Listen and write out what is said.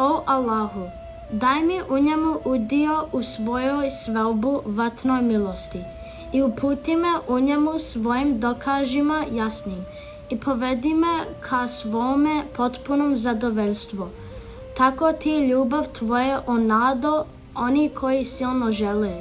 O Allahu, daj mi u njemu udio u svojoj svelbu vatnoj milosti i uputi me u njemu svojim dokažima jasnim i povedi me ka svome potpunom zadovoljstvu. Tako ti ljubav tvoje o nado oni koji silno žele.